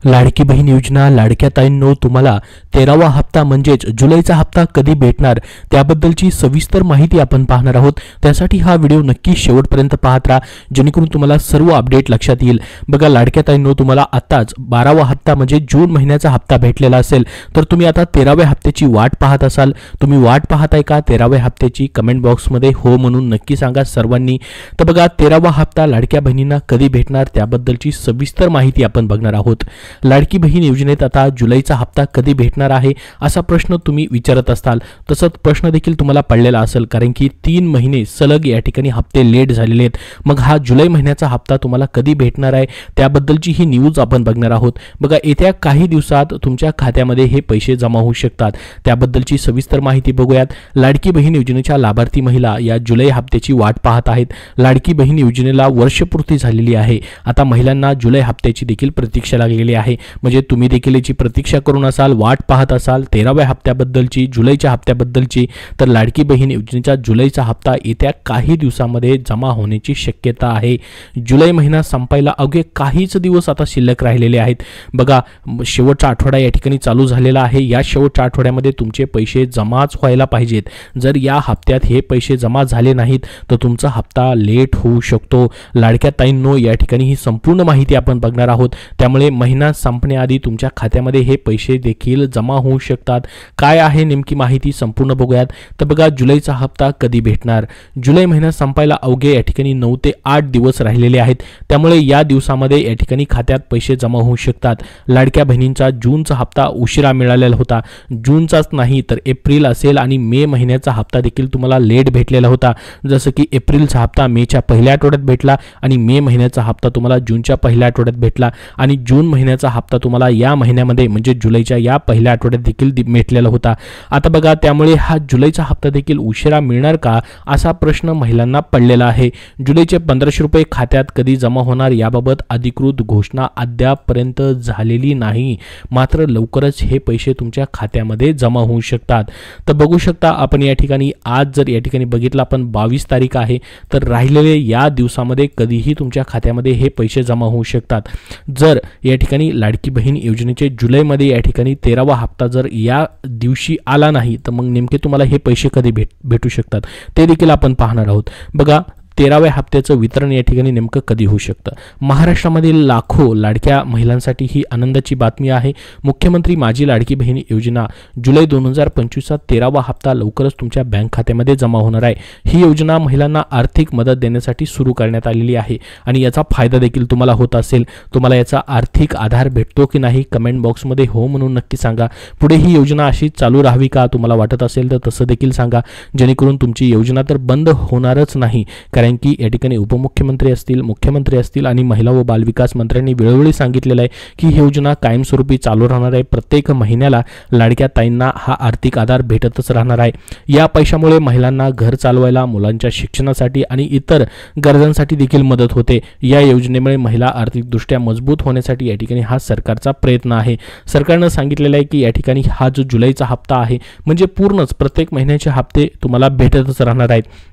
लाडकी बहीण योजना लाडक्या ताईंनो तुम्हाला 13वा हप्ता म्हणजेच जुलैचा हप्ता कधी भेटणार त्याबद्दलची सविस्तर माहिती आपण पाहणार आहोत। त्यासाठी हा व्हिडिओ नक्की शेवटपर्यंत पाहत राहा जेणेकरून तुम्हाला सर्व अपडेट लक्षात येईल। बघा लाडक्या ताईंनो तुम्हाला आताच 12वा हप्ता म्हणजे जून महिन्याचा हप्ता भेटलेला असेल तर तुम्ही आता 13व्या हप्त्याची वाट पाहत असाल। तुम्ही वाट पाहताय का 13व्या हप्त्याची? कमेंट बॉक्समध्ये हो म्हणून नक्की सांगा सर्वांनी। तर बघा 13वा हप्ता लाडक्या बहिणींना कधी भेटणार त्याबद्दलची सविस्तर माहिती आपण बघणार आहोत। लाडकी बहीण योजनेत आता जुलैचा हप्ता कधी भेटणार आहे असा प्रश्न तुम्ही विचारत असाल। तसंच प्रश्न देखील तुम्हाला पडलेला असेल कारण की 3 महिने सलग या ठिकाणी हप्ते लेट झालेले आहेत। मग हा जुलै महिन्याचा हप्ता तुम्हाला कधी भेटणार आहे त्याबद्दलची ही न्यूज आपण बघणार आहोत। बघा येत्या काही दिवसात तुमच्या खात्यामध्ये हे पैसे जमा होऊ शकतात त्याबद्दलची सविस्तर माहिती बघूयात। लाडकी बहीण योजनेच्या लाभार्थी महिला या जुलै हप्त्याची वाट पाहत आहेत। लाडकी बहीण योजनेला वर्षपूर्ती झालेली आहे। आता महिलांना जुलै हप्त्याची देखील प्रतीक्षा लागलेली आहे। म्हणजे तुम्ही देखील याची प्रतीक्षा करून असाल, वाट पाहत असाल 13व्या हप्त्याबद्दलची, जुलैच्या हप्त्याबद्दलची। तर लाडकी बहीण योजनेचा जुलैचा हप्ता येत्या काही दिवसांमध्ये जमा होण्याची शक्यता आहे। जुलै महिना संपायला अवघे काहीच दिवस आता शिल्लक राहिलेले आहेत। बघा शेवटचा आठवडा या ठिकाणी चालू झालेला आहे। या शेवटच्या आठवड्यामध्ये तुमचे पैसे जमाच व्हायला पाहिजेत। जर या हप्त्यात हे पैसे जमा झाले नाहीत तर तुमचा हप्ता लेट होऊ शकतो। लाडक्या ताईंनो या ठिकाणी ही संपूर्ण माहिती आपण बघणार आहोत। त्यामुळे महिना संपण्याआधी तुमच्या खात्यामध्ये हे पैसे देखील जमा होऊ शकतात। काय आहे नेमकी माहिती संपूर्ण बघूयात। तर बघा जुलैचा हप्ता कधी भेटणार? जुलै महिना संपायला अवघे या ठिकाणी 9 ते 8 दिवस राहिलेले आहेत। त्यामुळे या दिवसामध्ये या ठिकाणी खात्यात पैसे जमा होऊ शकतात। लाडक्या बहिणींचा जूनचा हप्ता उशिरा मिळालेला होता। जूनचाच नाही तर एप्रिल असेल आणि मे महिन्याचा हप्ता देखील तुम्हाला लेट भेटलेला होता। जसं की एप्रिलचा हप्ता मेच्या पहिल्या आठवड्यात भेटला आणि मे महिन्याचा हप्ता तुम्हाला जूनच्या पहिल्या आठवड्यात भेटला आणि जून महिन्याचा हप्ता तुम्हाला या महिन्यामध्ये म्हणजे जुलैच्या या पहिल्या आठवड्यात देखील भेटलेला होता। आता बघा त्यामुळे हा जुलैचा हप्ता देखील उशिरा मिळणार का असा प्रश्न महिलांना पडलेला आहे। जुलैचे 1500 रुपये खात्यात कधी जमा होणार याबाबत अधिकृत घोषणा अद्यापपर्यंत झालेली नाही। मात्र लवकरच हे पैसे तुमच्या खात्यामध्ये जमा होऊ शकतात। तर बघू शकता आपण या ठिकाणी आज जर या ठिकाणी बघितलं आपण 22 तारीख आहे तर राहिलेले या दिवसामध्ये कधीही तुमच्या खात्यामध्ये हे पैसे जमा होऊ शकतात। जर या ठिकाणी लाडकी बहीण योजनेचे जुलैमध्ये या ठिकाणी 13वा हप्ता जर या दिवशी आला नाही तर मग नेमके तुम्हाला हे पैसे कधी भेटू शकतात ते देखील आपण पाहणार आहोत। बघा 13व्या हप्त्याचं वितरण या ठिकाणी नेमकं कधी होऊ शकतं? महाराष्ट्रामधील लाखो लाडक्या महिलांसाठी ही आनंदाची बातमी आहे। मुख्यमंत्री माझी लाडकी बहीण योजना जुलै 2025चा 13वा हप्ता लवकरच तुमच्या बँक खात्यामध्ये जमा होणार आहे। ही योजना महिलांना आर्थिक मदत देण्यासाठी सुरू करण्यात आलेली आहे आणि याचा फायदा देखील तुम्हाला होत असेल। तुम्हाला याचा आर्थिक आधार भेटतो की नाही कमेंट बॉक्समध्ये हो म्हणून नक्की सांगा। पुढे ही योजना अशी चालू राहावी का तुम्हाला वाटत असेल तर तसं देखील सांगा जेणेकरून तुमची योजना तर बंद होणारच नाही। कारण की या ठिकाणी उपमुख्यमंत्री असतील, मुख्यमंत्री असतील आणि महिला व बालविकास मंत्र्यांनी वेळोवेळी सांगितलेलं आहे की ही योजना कायमस्वरूपी चालू राहणार आहे। प्रत्येक महिन्याला लाडक्या ताईंना हा आर्थिक आधार भेटतच राहणार आहे। या पैशामुळे महिलांना घर चालवायला, मुलांच्या शिक्षणासाठी आणि इतर गरजांसाठी देखील मदत होते। या योजनेमुळे महिला आर्थिकदृष्ट्या मजबूत होण्यासाठी या ठिकाणी हा सरकारचा प्रयत्न आहे। सरकारनं सांगितलेलं आहे की या ठिकाणी हा जो जुलैचा हप्ता आहे म्हणजे पूर्णच प्रत्येक महिन्याचे हप्ते तुम्हाला भेटतच राहणार आहेत।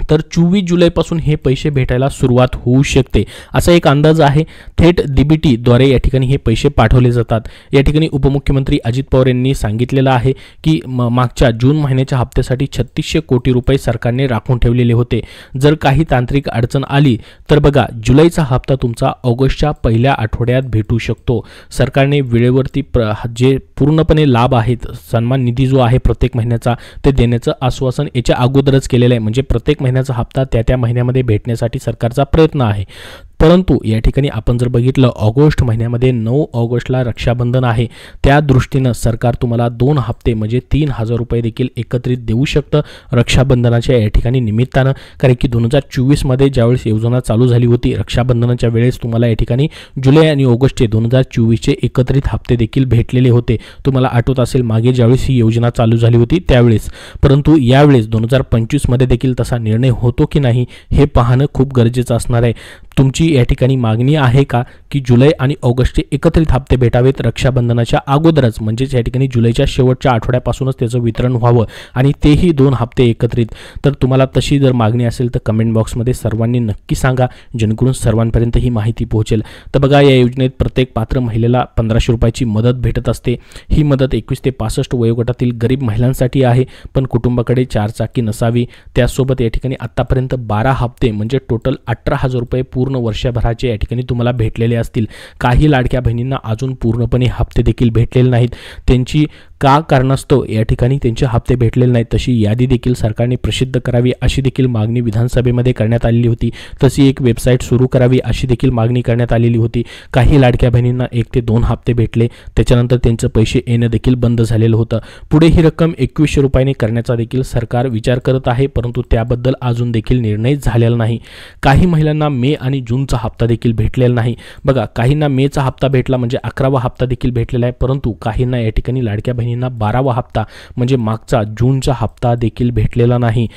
तर 24 जुलैपासून हे पैसे भेटायला सुरुवात होऊ शकते असा एक अंदाज आहे। थेट डीबीटी द्वारे या ठिकाणी हे पैसे पाठवले जातात। या ठिकाणी उपमुख्यमंत्री अजित पवार यांनी सांगितलेलं आहे की मागच्या जून महिन्याच्या हप्त्यासाठी 3600 कोटी रुपये सरकारने राखून ठेवलेले होते। जर काही तांत्रिक अडचण आली तर बघा जुलैचा हप्ता तुमचा ऑगस्टच्या पहिल्या आठवड्यात भेटू शकतो। सरकारने वेळेवरती जे पूर्णपणे लाभ आहेत, सन्मान निधी जो आहे प्रत्येक महिन्याचा ते देण्याचं आश्वासन याच्या अगोदरच केलेलं आहे। म्हणजे प्रत्येक महिन्याचा हप्ता त्या महिन्यामध्ये भेटण्यासाठी सरकारचा प्रयत्न आहे। परंतु या ठिकाणी आपण जर बघितलं ऑगस्ट महिन्यामध्ये 9 ऑगस्टला रक्षाबंधन आहे। त्या दृष्टीनं सरकार तुम्हाला 2 हप्ते म्हणजे 3000 रुपये देखील एकत्रित देऊ शकतं रक्षाबंधनाच्या या ठिकाणी निमित्तानं। कारण की 2024 मध्ये ज्यावेळेस योजना चालू झाली होती रक्षाबंधनाच्या वेळेस तुम्हाला या ठिकाणी जुलै आणि ऑगस्टचे 2024चे एकत्रित हप्ते देखील भेटलेले होते। तुम्हाला आठवत असेल मागे ज्यावेळेस ही योजना चालू झाली होती त्यावेळेस। परंतु यावेळेस 2025 मध्ये देखील तसा निर्णय होतो की नाही हे पाहणं खूप गरजेचं असणार आहे। तुमची या ठिकाणी मागणी आहे का की की जुलै आणि ऑगस्टचे एकत्रित हप्ते भेटावेत रक्षाबंधनाच्या अगोदरच, म्हणजेच या ठिकाणी जुलैच्या शेवटच्या आठवड्यापासूनच त्याचं वितरण व्हावं आणि तेही 2 हप्ते एकत्रित. तर तुम्हाला तशी जर मागणी असेल तर कमेंट बॉक्समध्ये सर्वांनी नक्की सांगा, जेणेकरून सर्वांपर्यंत ही माहिती पोहोचेल. तर बघा, या योजनेत प्रत्येक पात्र महिलेला 1500 रुपयाची मदत भेटत असते. ही मदत 21 ते 65 वयोगटातील गरीब महिलांसाठी आहे, पण कुटुंबाकडे 4 चाकी नसावी. त्यासोबत या ठिकाणी आतापर्यंत 12 हप्ते म्हणजे टोटल 18,000 रुपये पूर्ण वर्षभराचे या ठिकाणी तुम्हाला भेटलेले असतील. काही लाडक्या बहिणींना अजून पूर्णपणे हप्ते देखील भेटलेले नाहीत. त्यांची का कारणास्तव या ठिकाणी त्यांचे हप्ते भेटलेले नाहीत तशी यादी देखील सरकारने प्रसिद्ध करावी अशी देखील मागणी विधानसभेमध्ये करण्यात आलेली होती. तशी एक वेबसाईट सुरू करावी अशी देखील मागणी करण्यात आलेली होती. काही लाडक्या बहिणींना 1 ते 2 हप्ते भेटले, त्याच्यानंतर त्यांचे पैसे येणं देखील बंद झालेलं होतं. पुढे ही रक्कम 2100 रुपयांनी करण्याचा देखील सरकार विचार करत आहे, परंतु त्याबद्दल अजून देखील निर्णय झालेला नाही. काही महिलांना मे आणि जूनचा हप्ता देखील भेटलेला नाही. बघा, काहींना मेचा हप्ता भेटला म्हणजे 11वा हप्ता देखील भेटलेला आहे, परंतु काहींना या ठिकाणी लाडक्या बहिणींना 12वा हप्ता म्हणजे मागचा जूनचा हप्ता देखील भेटलेला नाही.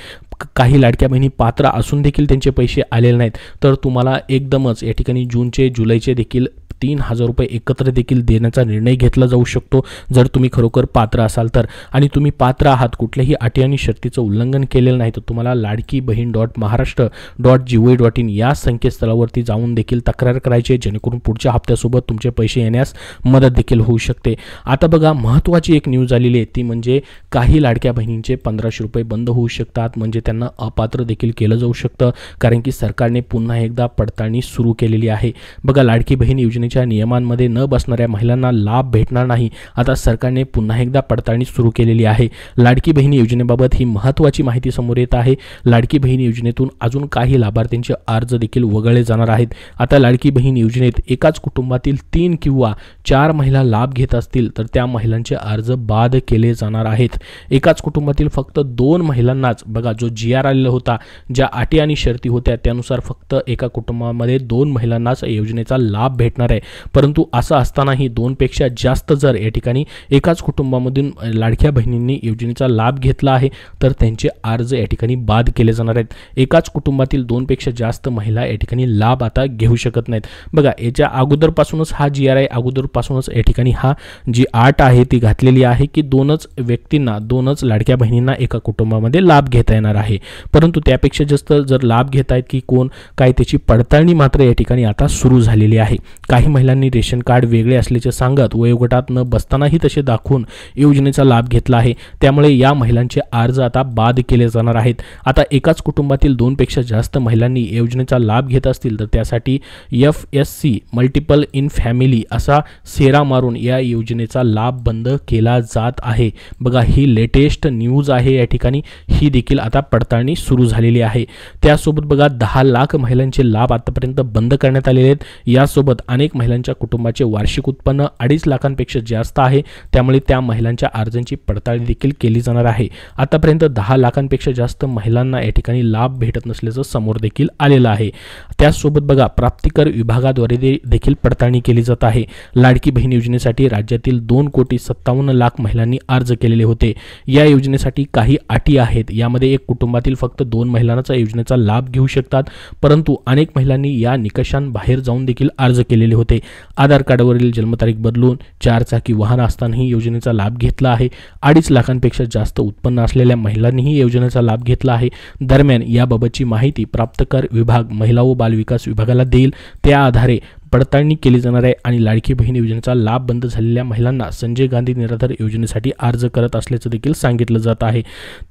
काही लाडक्या बहिणी पात्र असून देखील त्यांचे पैसे आलेले नाहीत. तर तुम्हाला एकदमच या ठिकाणी जूनचे जुलैचे देखील 3000 रुपये एकत्र देखील देण्याचा निर्णय घेतला जाऊ शकतो जर तुम्ही खरोखर पात्र असाल तर. आणि तुम्ही पात्र आहात, कुठल्याही अटी आणि शर्तीचं उल्लंघन केलेलं नाही, तर तुम्हाला ladkibhin.maharashtra.gov.in या संकेतस्थळावरती जाऊन देखील तक्रार करायची आहे, जेणेकरून पुढच्या हप्त्यासोबत तुमचे पैसे येण्यास मदत देखील होऊ शकते. आता बघा, महत्त्वाची एक न्यूज आलेली आहे, ती म्हणजे काही लाडक्या बहिणींचे 1500 रुपये बंद होऊ शकतात, म्हणजे त्यांना अपात्र देखील केलं जाऊ शकतं, कारण की सरकारने पुन्हा एकदा पडताळणी सुरू केलेली आहे. बघा, लाडकी बहीण योजनेच्या नियमांमध्ये न बसणाऱ्या महिलांना लाभ भेटणार नाही. आता सरकारने पुन्हा एकदा पडताळणी सुरू केलेली आहे. लाडकी बहीण योजनेबाबत ही महत्त्वाची माहिती समोर येत आहे. लाडकी बहीण योजनेतून अजून काही लाभार्थ्यांचे अर्ज देखील वगळले जाणार आहेत. आता लाडकी बहीण योजनेत एकाच कुटुंबातील 3 किंवा 4 महिला लाभ घेत असतील तर त्या महिलांचे अर्ज बाद केले जाणार आहेत. एकाच कुटुंबातील फक्त 2 महिलांनाच, बघा, जो GR आलेला होता, ज्या अटी आणि शर्ती होत्या त्यानुसार फक्त एका कुटुंबामध्ये 2 महिलांनाच योजनेचा लाभ भेटणार आहे. परंतु असं असतानाही 2 पेक्षा जास्त जर या ठिकाणी एकाच कुटुंबामधून लाडक्या बहिणींनी योजनेचा लाभ घेतला आहे तर त्यांचे अर्ज या ठिकाणी बाद केले जाणार आहेत. एकाच कुटुंबातील 2 पेक्षा जास्त महिला या ठिकाणी लाभ आता घेऊ शकत नाहीत. बघा, याच्या अगोदरपासूनच हा GR आहे, अगोदरपासूनच या ठिकाणी हा जी अट आहे ती घातलेली आहे की 2च व्यक्तींना, 2च लाडक्या बहिणींना एका कुटुंबामध्ये लाभ घेता येणार आहे. परंतु त्यापेक्षा जास्त जर लाभ घेत आहेत की कोण काय, त्याची पडताळणी मात्र या ठिकाणी आता सुरू झालेली आहे. काही महिलांनी रेशन कार्ड वेगळे असल्याचे सांगत वयोगटात न बसतानाही तसे दाखवून योजनेचा लाभ घेतला आहे, त्यामुळे या महिलांचे अर्ज आता बाद केले जाणार आहेत. आता एकाच कुटुंबातील 2 पेक्षा जास्त महिलांनी योजनेचा लाभ घेत असतील तर त्यासाठी FSC मल्टिपल इन फॅमिली असा सेरा मारून या योजनेचा लाभ बंद केला जात आहे. बघा, ही लेटेस्ट न्यूज आहे. या ठिकाणी ही देखील आता पडताळणी सुरू झालेली आहे. त्यासोबत बघा, 10 लाख महिलांचे लाभ आतापर्यंत बंद करण्यात आलेले आहेत. यासोबत अनेक महिलांच्या कुटुंबाचे वार्षिक उत्पन्न 2.5 लाखांपेक्षा जास्त आहे, त्यामुळे त्या महिलांच्या अर्जांची पडताळणी देखील केली जाणार आहे. आतापर्यंत 10 लाखांपेक्षा जास्त महिलांना या ठिकाणी लाभ भेटत नसल्याचं समोर देखील आलेलं आहे. त्यासोबत बघा, प्राप्तिकर विभागाद्वारे देखील पडताळणी केली जात आहे. लाडकी बहीण योजनेसाठी राज्यातील 2,57,00,000 महिलांनी अर्ज केलेले होते. या योजनेसाठी काही अटी आहेत. यामध्ये एक कुटुंबातील फक्त 2 महिलांचा योजनेचा लाभ घेऊ शकतात, परंतु अनेक महिलांनी या निकषांबाहेर जाऊन देखील अर्ज केलेले होते. आधार कार्डवरील जन्मतारीख बदलून 4 चाकी वाहन असतानाही योजनेचा लाभ घेतला आहे. 2.5 लाखांपेक्षा जास्त उत्पन्न असलेल्या महिलांनीही योजनेचा लाभ घेतला आहे. दरम्यान याबाबतची माहिती प्राप्तकर विभाग महिला व बालविकास विभागाला देईल. त्या आधारे पडताळणी केली जाणार आहे आणि लाडकी बहीण योजनेचा लाभ बंद झालेल्या महिलांना संजय गांधी निराधार योजनेसाठी अर्ज करत असल्याचं देखील सांगितलं जात आहे.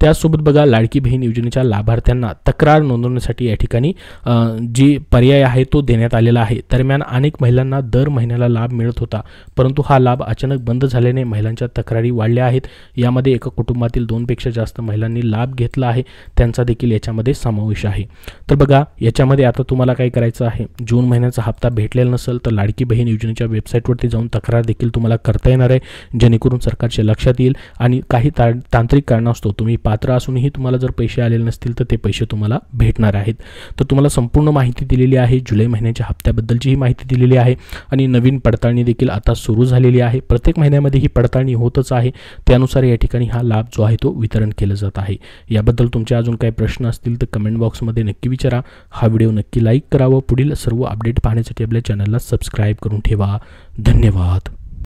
त्यासोबत बघा, लाडकी बहीण योजनेच्या लाभार्थ्यांना तक्रार नोंदवण्यासाठी या ठिकाणी जी पर्याय आहे तो देण्यात आलेला आहे. दरम्यान अनेक महिलांना दर महिन्याला लाभ मिळत होता, परंतु हा लाभ अचानक बंद झाल्याने महिलांच्या तक्रारी वाढल्या आहेत. यामध्ये एका कुटुंबातील 2 पेक्षा जास्त महिलांनी लाभ घेतला आहे, त्यांचा देखील याच्यामध्ये समावेश आहे. तर बघा, याच्यामध्ये आता तुम्हाला काय करायचं आहे, जून महिन्याचा हप्ता भेटलेला नसेल तर लाडकी बहीण योजनेच्या वेबसाईटवरती जाऊन तक्रार देखील तुम्हाला करता येणार आहे, जेणेकरून सरकारच्या लक्षात येईल आणि काही तांत्रिक कारणास्तव तुम्ही पात्र असूनही तुम्हाला जर पैसे आलेले नसतील तर ते पैसे तुम्हाला भेटणार आहेत. तर तुम्हाला संपूर्ण माहिती दिलेली आहे. जुलै महिन्याच्या हप्त्याबद्दलची ही माहिती दिलेली आहे आणि नवीन पडताळणी देखील आता सुरू झालेली आहे. प्रत्येक महिन्यामध्ये ही पडताळणी होतच आहे. त्यानुसार या ठिकाणी हा लाभ जो आहे तो वितरण केला जात आहे. याबद्दल तुमचे अजून काही प्रश्न असतील तर कमेंट बॉक्समध्ये नक्की विचारा. हा व्हिडिओ नक्की लाईक करावा. पुढील सर्व अपडेट पाहण्यासाठी आपल्या चॅनलला सबस्क्राईब करून ठेवा. धन्यवाद.